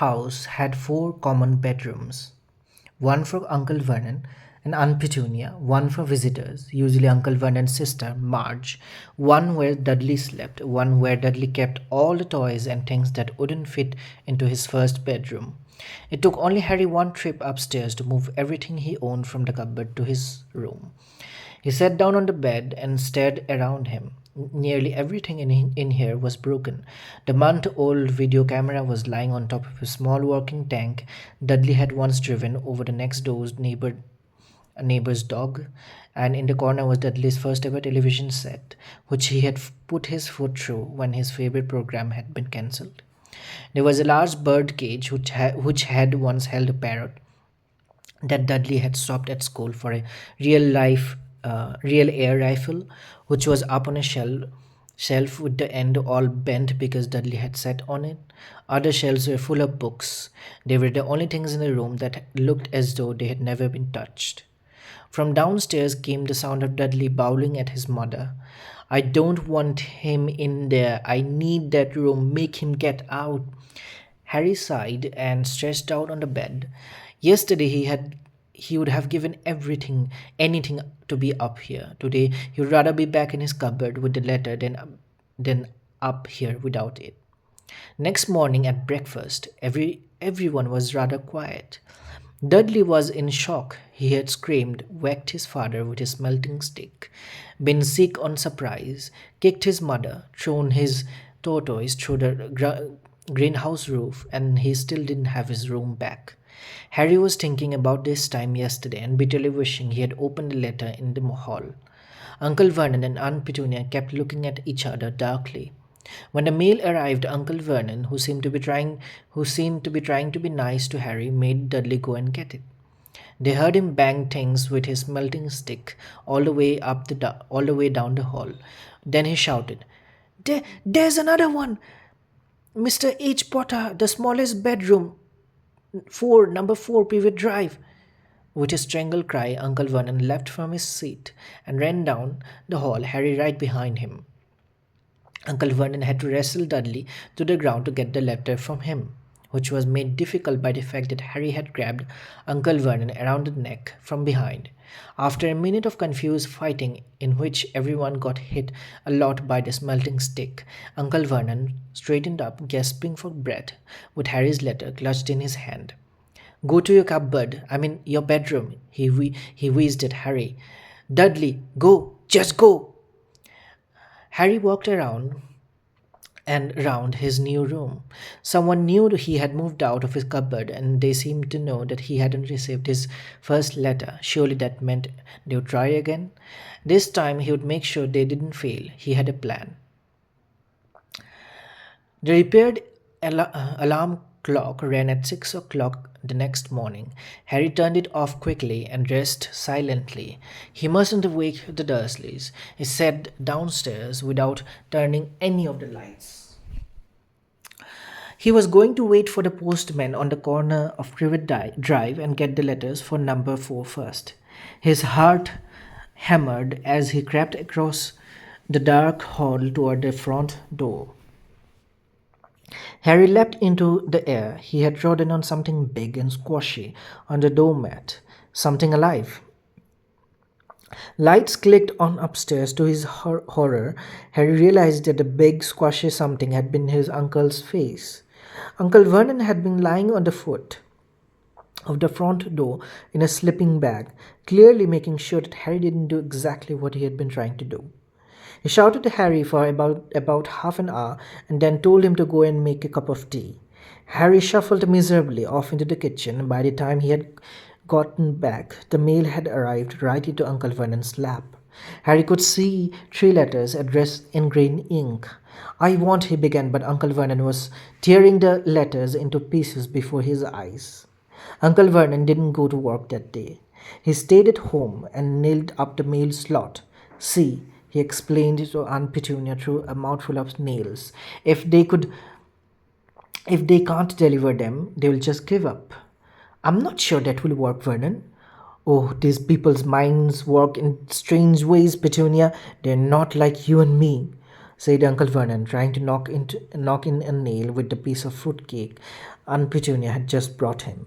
house had four common bedrooms, one for Uncle Vernon and Aunt Petunia, one for visitors, usually Uncle Vernon's sister, Marge, one where Dudley slept, one where Dudley kept all the toys and things that wouldn't fit into his first bedroom. It took only Harry one trip upstairs to move everything he owned from the cupboard to his room. He sat down on the bed and stared around him. Nearly everything in here was broken. The month old video camera was lying on top of a small working tank Dudley had once driven over the next door's neighbor's dog, and in the corner was Dudley's first ever television set, which he had put his foot through when his favorite program had been cancelled. There was a large bird cage which had once held a parrot that Dudley had stopped at school for a real air rifle, which was up on a shelf with the end all bent because Dudley had sat on it. Other shelves were full of books. They were the only things in the room that looked as though they had never been touched. From downstairs came the sound of Dudley bowling at his mother. I don't want him in there. I need that room. Make him get out. Harry sighed and stretched out on the bed. Yesterday he would have given anything to be up here. Today he would rather be back in his cupboard with the letter than up here without it. Next morning at breakfast, everyone was rather quiet. Dudley was in shock. He had screamed, whacked his father with his melting stick, been sick on surprise, kicked his mother, thrown his tortoise through the greenhouse roof, and he still didn't have his room back. Harry was thinking about this time yesterday and bitterly wishing he had opened the letter in the hall. Uncle Vernon and Aunt Petunia kept looking at each other darkly. When the mail arrived, Uncle Vernon, who seemed to be trying to be nice to Harry, made Dudley go and get it. They heard him bang things with his melting stick all the way down the hall. Then he shouted, "There's another one, Mr. H. Potter, the smallest bedroom, number 4, Pivot Drive." With a strangled cry, Uncle Vernon leapt from his seat and ran down the hall, Harry right behind him. Uncle Vernon had to wrestle Dudley to the ground to get the letter from him, which was made difficult by the fact that Harry had grabbed Uncle Vernon around the neck from behind. After a minute of confused fighting, in which everyone got hit a lot by the smelting stick, Uncle Vernon straightened up, gasping for breath, with Harry's letter clutched in his hand. "Go to your cupboard, your bedroom," he wheezed at Harry. "Dudley, go, just go." Harry walked around and round his new room. Someone knew he had moved out of his cupboard, and they seemed to know that he hadn't received his first letter. Surely that meant they would try again. This time he would make sure they didn't fail. He had a plan. The repaired alarm clock rang at 6 o'clock the next morning. Harry turned it off quickly and dressed silently. He mustn't wake the Dursleys. He sat downstairs without turning any of the lights. He was going to wait for the postman on the corner of Drive and get the letters for number 4 first. His heart hammered as he crept across the dark hall toward the front door. Harry leapt into the air. He had trodden on something big and squashy on the doormat, something alive. Lights clicked on upstairs. To his horror, Harry realized that the big, squashy something had been his uncle's face. Uncle Vernon had been lying on the foot of the front door in a sleeping bag, clearly making sure that Harry didn't do exactly what he had been trying to do. He shouted to Harry for about half an hour and then told him to go and make a cup of tea. Harry shuffled miserably off into the kitchen. By the time he had gotten back, the mail had arrived right into Uncle Vernon's lap. Harry could see 3 letters addressed in green ink. "I want," he began, but Uncle Vernon was tearing the letters into pieces before his eyes. Uncle Vernon didn't go to work that day. He stayed at home and nailed up the mail slot. "See," he explained to Aunt Petunia through a mouthful of nails, if they can't deliver them, they will just give up." "I'm not sure that will work, Vernon." "Oh, these people's minds work in strange ways, Petunia. They're not like you and me." said Uncle Vernon, trying to knock in a nail with the piece of fruit cake Aunt Petunia had just brought him.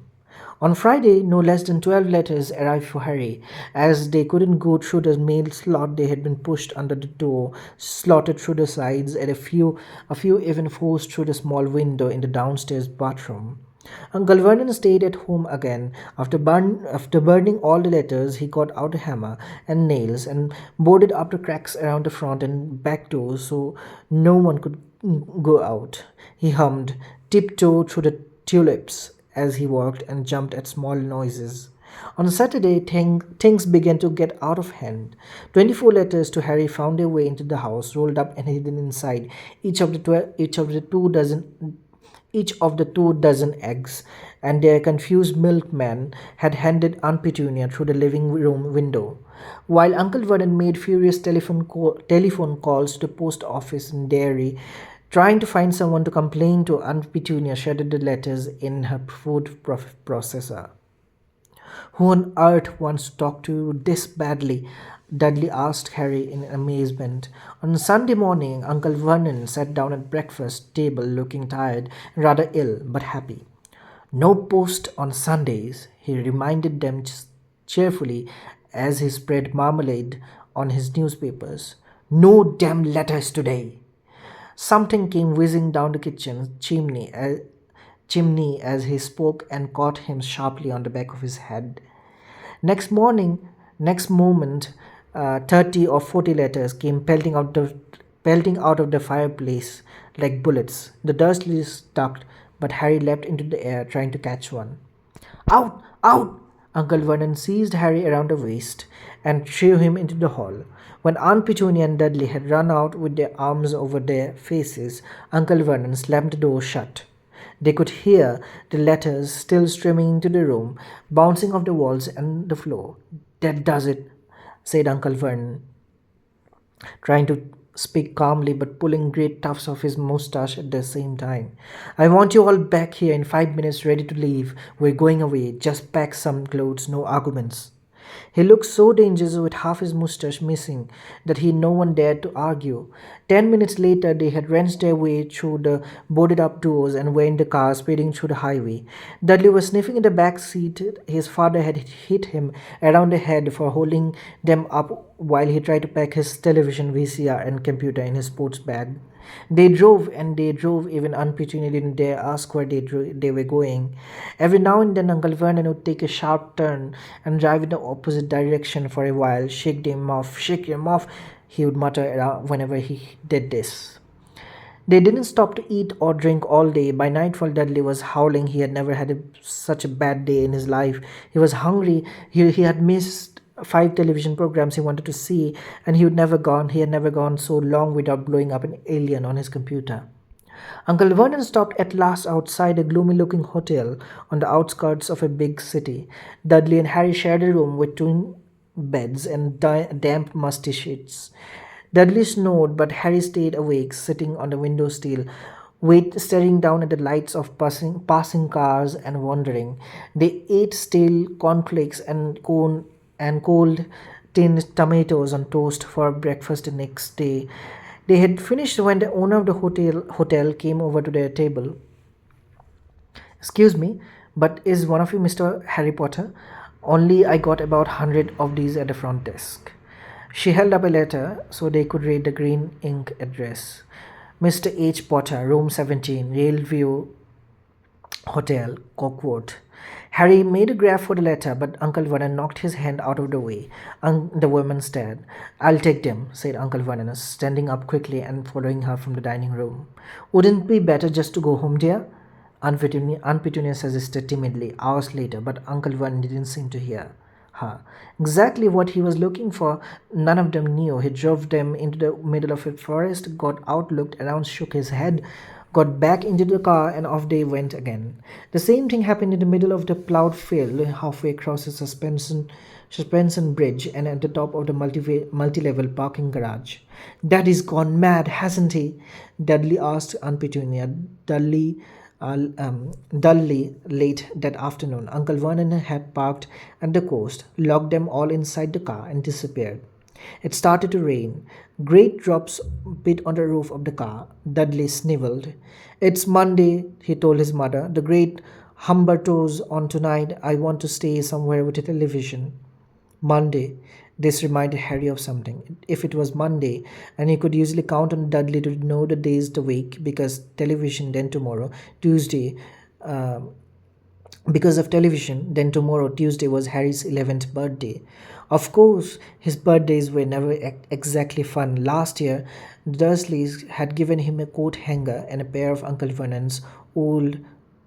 On Friday, no less than 12 letters arrived for Harry. As they couldn't go through the mail slot, they had been pushed under the door, slotted through the sides, and a few even forced through the small window in the downstairs bathroom. Uncle Vernon stayed at home again. After burning all the letters, he got out a hammer and nails and boarded up the cracks around the front and back doors so no one could go out. He hummed tiptoe through the tulips as he walked and jumped at small noises. On Saturday, things began to get out of hand. 24 letters to Harry found their way into the house, rolled up and hidden inside each of the 2 dozen eggs, and their confused milkman had handed Aunt Petunia through the living room window, while Uncle Vernon made furious telephone calls to the post office and dairy, trying to find someone to complain to. Aunt Petunia shredded the letters in her food processor. Who on earth wants to talk to you this badly? Dudley asked Harry in amazement. On Sunday morning, Uncle Vernon sat down at breakfast table looking tired and rather ill, but happy. No post on Sundays, he reminded them cheerfully as he spread marmalade on his newspapers. No damn letters today. Something came whizzing down the kitchen chimney as he spoke and caught him sharply on the back of his head. Next morning, next moment, 30 or 40 letters came pelting out of the fireplace like bullets. The Dursleys ducked, but Harry leapt into the air, trying to catch one. Out! Out! Uncle Vernon seized Harry around the waist and threw him into the hall. When Aunt Petunia and Dudley had run out with their arms over their faces, Uncle Vernon slammed the door shut. They could hear the letters still streaming into the room, bouncing off the walls and the floor. That does it, said Uncle Vernon, trying to speak calmly but pulling great tufts of his moustache at the same time. I want you all back here in 5 minutes, ready to leave. We're going away. Just pack some clothes, no arguments. He looked so dangerous with half his moustache missing that no one dared to argue. 10 minutes later, they had wrenched their way through the boarded up doors and were in the car speeding through the highway. Dudley was sniffing in the back seat. His father had hit him around the head for holding them up while he tried to pack his television, VCR, and computer in his sports bag. They drove and they drove. Even Aunt Petunia didn't dare ask where they were going. Every now and then, Uncle Vernon would take a sharp turn and drive in the opposite direction for a while. Shake him off, he would mutter whenever he did this. They didn't stop to eat or drink all day. By nightfall, Dudley was howling. He had never had such a bad day in his life. He was hungry. He had missed 5 television programs he wanted to see, and he had never gone so long without blowing up an alien on his computer. Uncle Vernon stopped at last outside a gloomy looking hotel on the outskirts of a big city. Dudley and Harry shared a room with twin beds and damp, musty sheets. Dudley snored, but Harry stayed awake, sitting on the window sill, staring down at the lights of passing cars and wondering. They ate stale cornflakes and cold tinned tomatoes on toast for breakfast the next day. They had finished when the owner of the hotel came over to their table. Excuse me, but is one of you Mr. Harry Potter? Only I got about 100 of these at the front desk. She held up a letter so they could read the green ink address. Mr. H. Potter, room 17, Railview Hotel, Cockwood. Harry made a grab for the letter, but Uncle Vernon knocked his hand out of the way. The woman stared. I'll take them, said Uncle Vernon, standing up quickly and following her from the dining room. Wouldn't it be better just to go home, dear? Aunt Petunia suggested timidly, hours later, but Uncle Vernon didn't seem to hear her. Exactly what he was looking for, none of them knew. He drove them into the middle of a forest, got out, looked around, shook his head, got back into the car, and off they went again. The same thing happened in the middle of the plowed field, halfway across the suspension bridge, and at the top of the multi-level parking garage. Daddy's gone mad, hasn't he? Dudley asked Aunt Petunia, dully late that afternoon. Uncle Vernon had parked at the coast, locked them all inside the car, and disappeared. It started to rain. Great drops beat on the roof of the car. Dudley sniveled. It's Monday, he told his mother. The great Humberto's on tonight. I want to stay somewhere with a television. Monday. This reminded Harry of something. If it was Monday, and he could usually count on Dudley to know the days of the week because television, then tomorrow, Tuesday, because of television, then tomorrow, Tuesday, was Harry's 11th birthday. Of course, his birthdays were never exactly fun. Last year, the Dursleys had given him a coat hanger and a pair of Uncle Vernon's old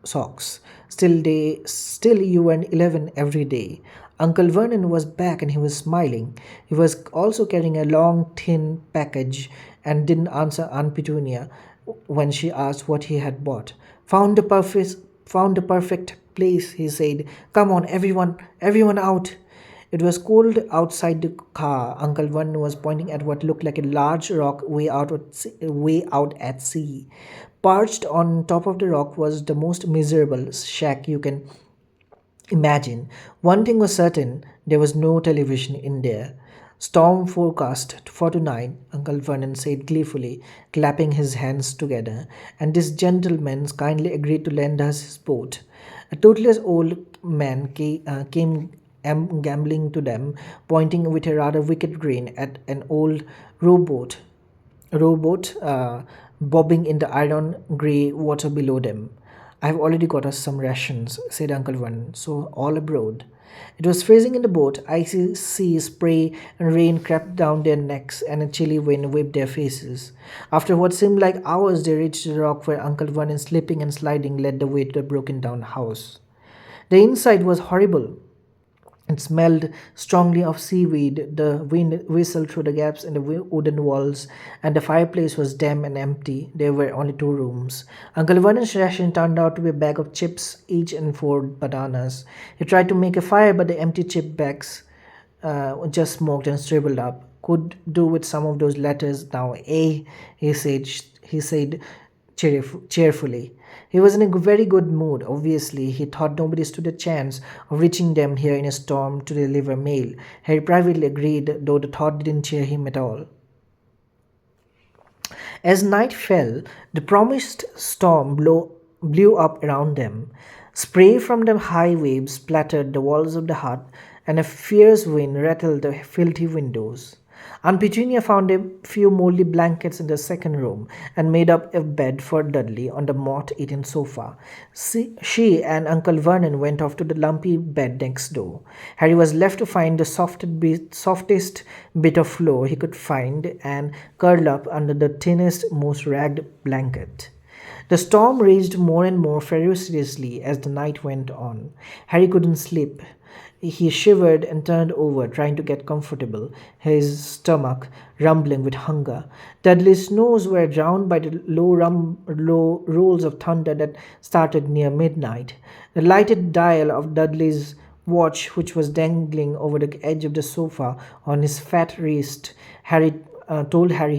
socks. Still you were 11 every day. Uncle Vernon was back and he was smiling. He was also carrying a long, thin package and didn't answer Aunt Petunia when she asked what he had bought. Found the perfect place, he said. Come on, everyone out. It was cold outside the car. Uncle Vernon was pointing at what looked like a large rock way out at sea. Perched on top of the rock was the most miserable shack you can imagine. One thing was certain, there was no television in there. Storm forecast for tonight, Uncle Vernon said gleefully, clapping his hands together, and this gentleman kindly agreed to lend us his boat. A toothless old man came gambling to them, pointing with a rather wicked grin at an old rowboat bobbing in the iron grey water below them. I've already got us some rations, said Uncle Vernon, so all aboard. It was freezing in the boat. Icy sea spray and rain crept down their necks, and a chilly wind whipped their faces. After what seemed like hours, they reached the rock where Uncle Vernon, slipping and sliding, led the way to the broken down house. The inside was horrible. It smelled strongly of seaweed. The wind whistled through the gaps in the wooden walls, and the fireplace was damp and empty. There were only two rooms. Uncle Vernon's ration turned out to be a bag of chips each and four bananas. He tried to make a fire, but the empty chip bags just smoked and shriveled up. Could do with some of those letters now, eh? He said. He said cheerfully. He was in a very good mood, obviously. He thought nobody stood a chance of reaching them here in a storm to deliver mail. Harry privately agreed, though the thought didn't cheer him at all. As night fell, the promised blew up around them. Spray from the high waves splattered the walls of the hut, and a fierce wind rattled the filthy windows. Aunt Petunia found a few moldy blankets in the second room and made up a bed for Dudley on the moth-eaten sofa. She and Uncle Vernon went off to the lumpy bed next door. Harry was left to find the softest bit of floor he could find and curl up under the thinnest, most ragged blanket. The storm raged more and more ferociously as the night went on. Harry couldn't sleep. He shivered and turned over, trying to get comfortable, his stomach rumbling with hunger. Dudley's snores were drowned by the low rolls of thunder that started near midnight. The lighted dial of Dudley's watch, which was dangling over the edge of the sofa on his fat wrist, told Harry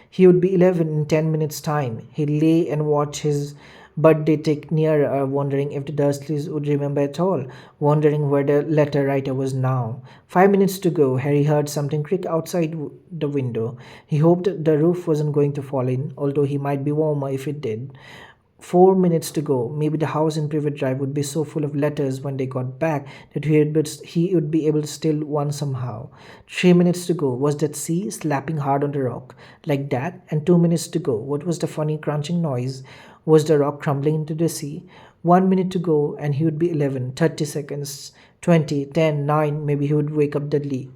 he would be 11 in 10 minutes' time. He lay and watched his birthday tick nearer, wondering if the Dursleys would remember at all, wondering where the letter writer was now. 5 minutes to go. Harry heard something creak outside the window. He hoped the roof wasn't going to fall in, although he might be warmer if it did. 4 minutes to go. Maybe the house in Privet Drive would be so full of letters when they got back that he would be able to steal one somehow. 3 minutes to go. Was that sea slapping hard on the rock? Like that? And 2 minutes to go. What was the funny crunching noise? Was the rock crumbling into the sea? 1 minute to go, and he would be 11. 30 seconds. 20, 10, 9. Maybe he would wake up Dudley.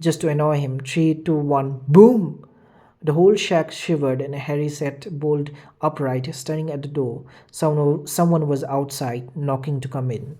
Just to annoy him. 3, 2, 1. Boom! The whole shack shivered, and Harry sat bolt upright, staring at the door. Someone was outside, knocking to come in.